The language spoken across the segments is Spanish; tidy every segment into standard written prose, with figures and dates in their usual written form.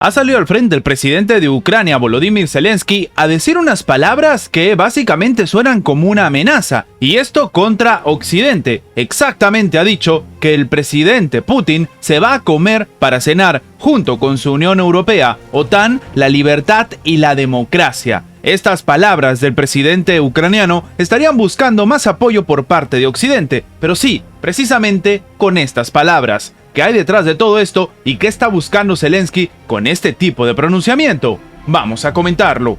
Ha salido al frente el presidente de Ucrania, Volodymyr Zelensky, a decir unas palabras que básicamente suenan como una amenaza, y esto contra Occidente. Exactamente ha dicho que el presidente Putin se va a comer para cenar, junto con su Unión Europea, OTAN, la libertad y la democracia. Estas palabras del presidente ucraniano estarían buscando más apoyo por parte de Occidente, pero sí, precisamente con estas palabras. ¿Qué hay detrás de todo esto y qué está buscando Zelensky con este tipo de pronunciamiento? Vamos a comentarlo.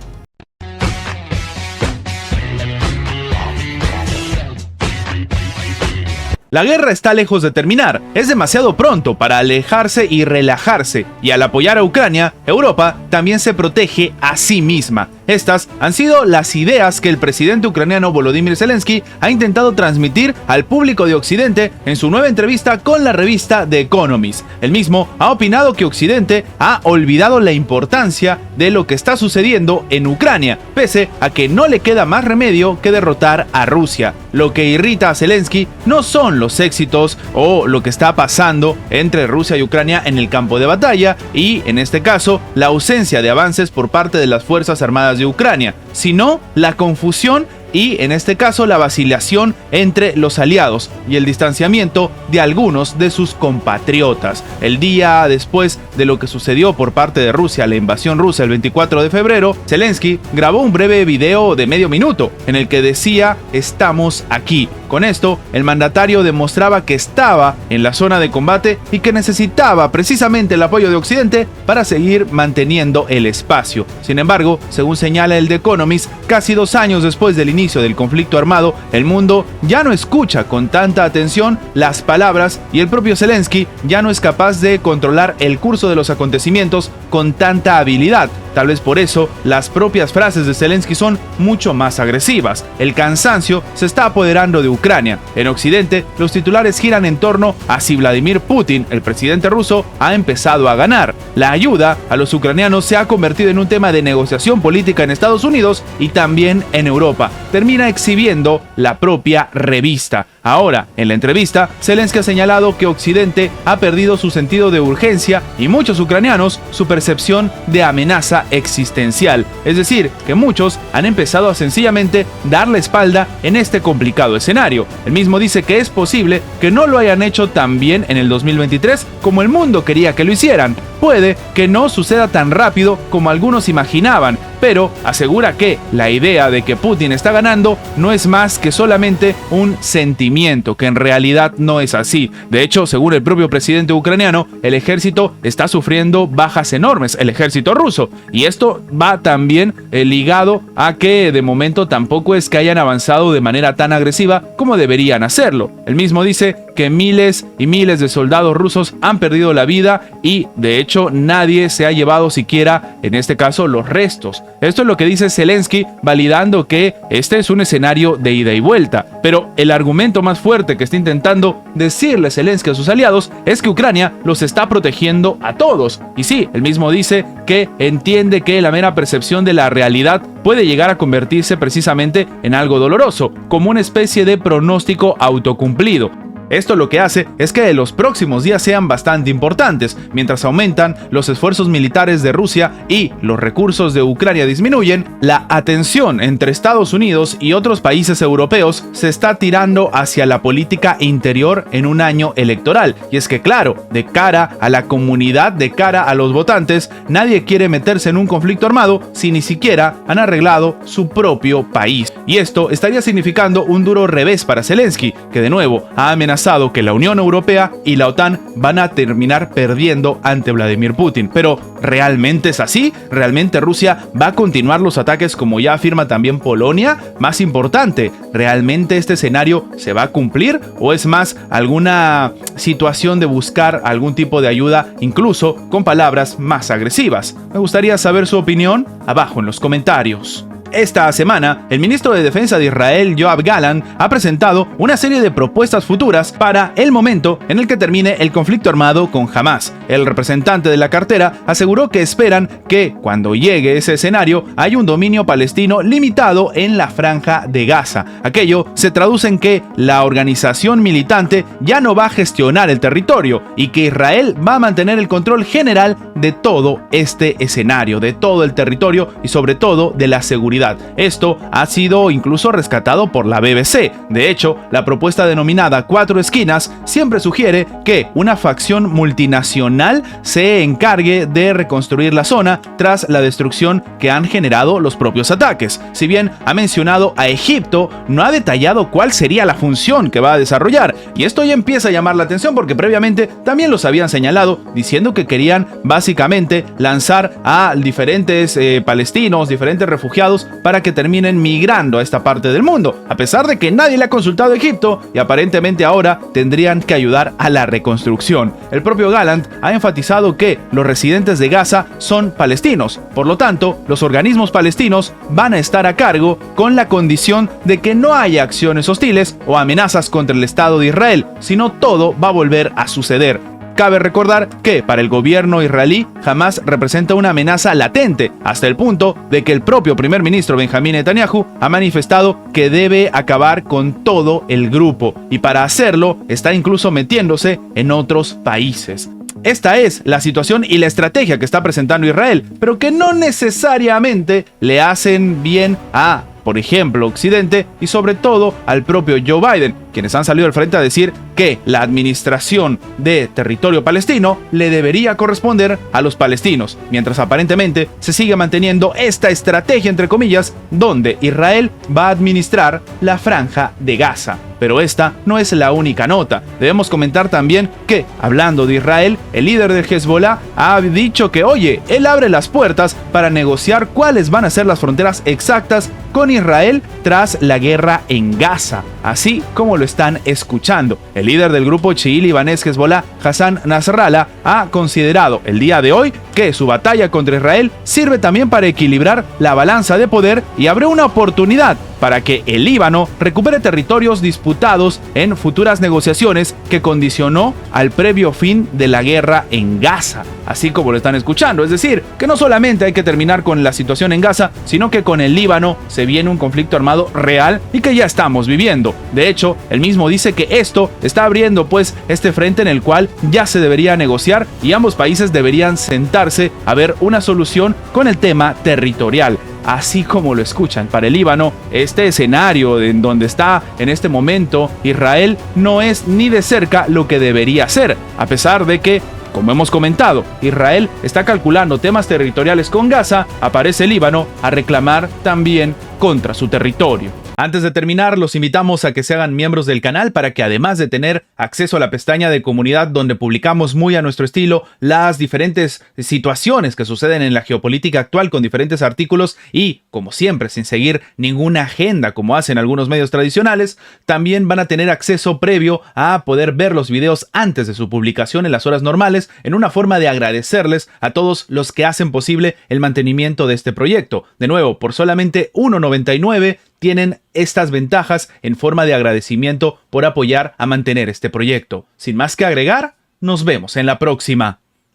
La guerra está lejos de terminar, es demasiado pronto para alejarse y relajarse, y al apoyar a Ucrania, Europa también se protege a sí misma. Estas han sido las ideas que el presidente ucraniano Volodymyr Zelensky ha intentado transmitir al público de Occidente en su nueva entrevista con la revista The Economist. El mismo ha opinado que Occidente ha olvidado la importancia de lo que está sucediendo en Ucrania, pese a que no le queda más remedio que derrotar a Rusia. Lo que irrita a Zelensky no son los éxitos o lo que está pasando entre Rusia y Ucrania en el campo de batalla y, en este caso, la ausencia de avances por parte de las Fuerzas Armadas de Ucrania, sino la confusión y, en este caso, la vacilación entre los aliados y el distanciamiento de algunos de sus compatriotas. El día después de lo que sucedió por parte de Rusia, la invasión rusa el 24 de febrero, Zelensky grabó un breve video de medio minuto en el que decía "estamos aquí". Con esto, el mandatario demostraba que estaba en la zona de combate y que necesitaba precisamente el apoyo de Occidente para seguir manteniendo el espacio. Sin embargo, según señala el The Economist, casi 2 años después del inicio del conflicto armado, el mundo ya no escucha con tanta atención las palabras y el propio Zelensky ya no es capaz de controlar el curso de los acontecimientos con tanta habilidad. Tal vez por eso las propias frases de Zelensky son mucho más agresivas. El cansancio se está apoderando de Ucrania. En Occidente, los titulares giran en torno a si Vladimir Putin, el presidente ruso, ha empezado a ganar. La ayuda a los ucranianos se ha convertido en un tema de negociación política en Estados Unidos y también en Europa. Termina exhibiendo la propia revista. Ahora, en la entrevista, Zelensky ha señalado que Occidente ha perdido su sentido de urgencia y muchos ucranianos su percepción de amenaza existencial. Es decir, que muchos han empezado a sencillamente dar la espalda en este complicado escenario. El mismo dice que es posible que no lo hayan hecho tan bien en el 2023 como el mundo quería que lo hicieran. Puede que no suceda tan rápido como algunos imaginaban, pero asegura que la idea de que Putin está ganando no es más que solamente un sentimiento, que en realidad no es así. De hecho, según el propio presidente ucraniano, el ejército está sufriendo bajas enormes, el ejército ruso, y esto va también ligado a que de momento tampoco es que hayan avanzado de manera tan agresiva como deberían hacerlo. El mismo dice que miles y miles de soldados rusos han perdido la vida y, de hecho, nadie se ha llevado siquiera, en este caso, los restos. Esto es lo que dice Zelensky, validando que este es un escenario de ida y vuelta. Pero el argumento más fuerte que está intentando decirle Zelensky a sus aliados es que Ucrania los está protegiendo a todos. Y sí, él mismo dice que entiende que la mera percepción de la realidad puede llegar a convertirse precisamente en algo doloroso, como una especie de pronóstico autocumplido. Esto lo que hace es que los próximos días sean bastante importantes, mientras aumentan los esfuerzos militares de Rusia y los recursos de Ucrania disminuyen, la atención entre Estados Unidos y otros países europeos se está tirando hacia la política interior en un año electoral. Y es que claro, de cara a la comunidad, de cara a los votantes, nadie quiere meterse en un conflicto armado si ni siquiera han arreglado su propio país. Y esto estaría significando un duro revés para Zelensky, que de nuevo ha amenazado que la Unión Europea y la OTAN van a terminar perdiendo ante Vladimir Putin. Pero ¿realmente es así? ¿Realmente Rusia va a continuar los ataques como ya afirma también Polonia? Más importante, ¿realmente este escenario se va a cumplir? ¿O es más alguna situación de buscar algún tipo de ayuda, incluso con palabras más agresivas? Me gustaría saber su opinión abajo en los comentarios. Esta semana, el ministro de Defensa de Israel, Yoav Gallant, ha presentado una serie de propuestas futuras para el momento en el que termine el conflicto armado con Hamas. El representante de la cartera aseguró que esperan que, cuando llegue ese escenario, haya un dominio palestino limitado en la franja de Gaza. Aquello se traduce en que la organización militante ya no va a gestionar el territorio y que Israel va a mantener el control general de todo este escenario, de todo el territorio y sobre todo de la seguridad. Esto ha sido incluso rescatado por la BBC. De hecho, la propuesta denominada Cuatro Esquinas siempre sugiere que una facción multinacional se encargue de reconstruir la zona tras la destrucción que han generado los propios ataques. Si bien ha mencionado a Egipto, no ha detallado cuál sería la función que va a desarrollar. Y esto ya empieza a llamar la atención porque previamente también los habían señalado diciendo que querían básicamente lanzar a diferentes palestinos, diferentes refugiados para que terminen migrando a esta parte del mundo, a pesar de que nadie le ha consultado a Egipto y aparentemente ahora tendrían que ayudar a la reconstrucción. El propio Gallant ha enfatizado que los residentes de Gaza son palestinos, por lo tanto, los organismos palestinos van a estar a cargo con la condición de que no haya acciones hostiles o amenazas contra el Estado de Israel, sino todo va a volver a suceder. Cabe recordar que para el gobierno israelí, Hamas representa una amenaza latente, hasta el punto de que el propio primer ministro Benjamín Netanyahu ha manifestado que debe acabar con todo el grupo, y para hacerlo está incluso metiéndose en otros países. Esta es la situación y la estrategia que está presentando Israel, pero que no necesariamente le hacen bien a, por ejemplo, Occidente y sobre todo al propio Joe Biden, quienes han salido al frente a decir que la administración de territorio palestino le debería corresponder a los palestinos, mientras aparentemente se sigue manteniendo esta estrategia, entre comillas, donde Israel va a administrar la franja de Gaza. Pero esta no es la única nota. Debemos comentar también que, hablando de Israel, el líder del Hezbollah ha dicho que, oye, él abre las puertas para negociar cuáles van a ser las fronteras exactas con Israel tras la guerra en Gaza, así como lo están escuchando. El líder del grupo chií libanés Hezbollah, Hassan Nasrallah, ha considerado el día de hoy que su batalla contra Israel sirve también para equilibrar la balanza de poder y abre una oportunidad para que el Líbano recupere territorios disputados en futuras negociaciones que condicionó al previo fin de la guerra en Gaza, así como lo están escuchando. Es decir, que no solamente hay que terminar con la situación en Gaza, sino que con el Líbano se viene un conflicto armado real y que ya estamos viviendo. De hecho, él mismo dice que esto está abriendo pues este frente en el cual ya se debería negociar y ambos países deberían sentarse a ver una solución con el tema territorial. Así como lo escuchan, para el Líbano, este escenario en donde está en este momento Israel no es ni de cerca lo que debería ser, a pesar de que, como hemos comentado, Israel está calculando temas territoriales con Gaza, aparece el Líbano a reclamar también contra su territorio. Antes de terminar, los invitamos a que se hagan miembros del canal para que, además de tener acceso a la pestaña de comunidad donde publicamos muy a nuestro estilo las diferentes situaciones que suceden en la geopolítica actual con diferentes artículos y, como siempre, sin seguir ninguna agenda como hacen algunos medios tradicionales, también van a tener acceso previo a poder ver los videos antes de su publicación en las horas normales, en una forma de agradecerles a todos los que hacen posible el mantenimiento de este proyecto. De nuevo, por solamente $1.99 tienen estas ventajas en forma de agradecimiento por apoyar a mantener este proyecto. Sin más que agregar, nos vemos en la próxima.